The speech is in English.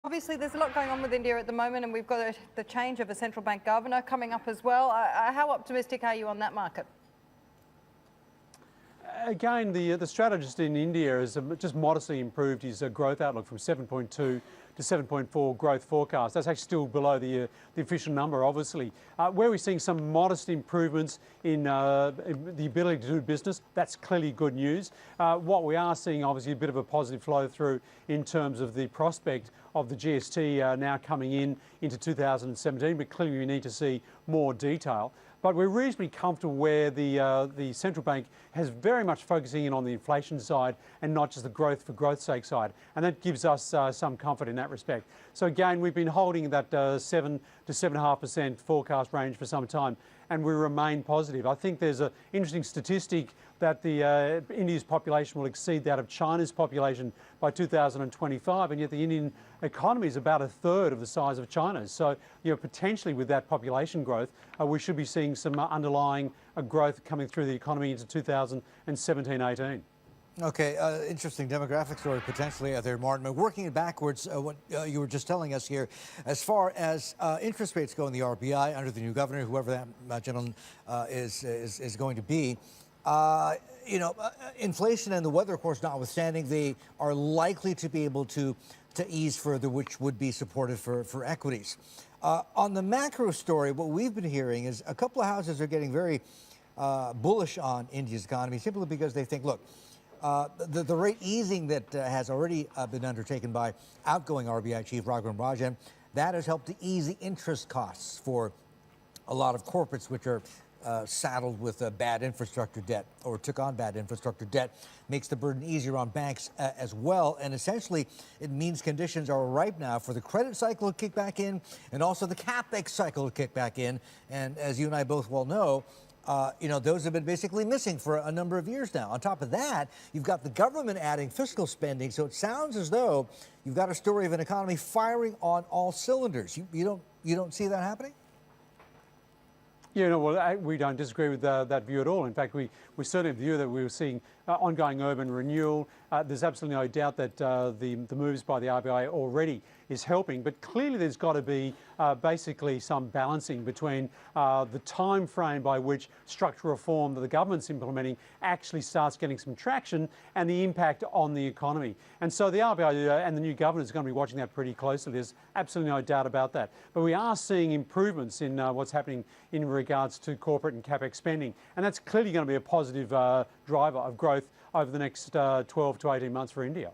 Obviously, there's a lot going on with India at the moment, and we've got the change of a central bank governor coming up as well. How optimistic are you on that market? Again, the strategist in India has just modestly improved his growth outlook from 7.2 to 7.4 growth forecast. That's actually still below the official number, obviously. Where we're seeing some modest improvements in the ability to do business, that's clearly good news. What we are seeing, obviously, a bit of a positive flow through in terms of the prospect of the GST now coming into 2017, but clearly we need to see more detail. But we're reasonably comfortable where the central bank has very much focusing in on the inflation side and not just the growth for growth's sake side. And that gives us some comfort in that respect. So again, we've been holding that 7 to 7.5% forecast range for some time, and we remain positive. I think there's an interesting statistic that India's population will exceed that of China's population by 2025, and yet the Indian economy is about a third of the size of China's. So, potentially with that population growth, we should be seeing some underlying growth coming through the economy into 2017-18. Okay, interesting demographic story potentially out there, Martin. But working it backwards, what you were just telling us here, as far as interest rates go in the RBI under the new governor, whoever that gentleman is going to be, inflation and the weather, of course, notwithstanding, they are likely to be able to ease further, which would be supportive for equities. On the macro story, what we've been hearing is a couple of houses are getting very bullish on India's economy simply because they think, look, the rate easing that has already been undertaken by outgoing RBI Chief Raghuram Rajan, that has helped to ease the interest costs for a lot of corporates which are saddled with bad infrastructure debt or took on bad infrastructure debt, makes the burden easier on banks as well. And essentially, it means conditions are ripe now for the credit cycle to kick back in and also the CapEx cycle to kick back in. And as you and I both well know, those have been basically missing for a number of years now. On top of that, you've got the government adding fiscal spending. So it sounds as though you've got a story of an economy firing on all cylinders. You don't see that happening? Yeah, well, we don't disagree with that view at all. In fact, we certainly have the view that we were seeing ongoing urban renewal. There's absolutely no doubt that the moves by the RBI already is helping, but clearly there's got to be basically some balancing between the time frame by which structural reform that the government's implementing actually starts getting some traction and the impact on the economy. And so the RBI and the new government is going to be watching that pretty closely. There's absolutely no doubt about that. But we are seeing improvements in what's happening in regards to corporate and CapEx spending, and that's clearly going to be a positive driver of growth over the next 12 to 18 months for India.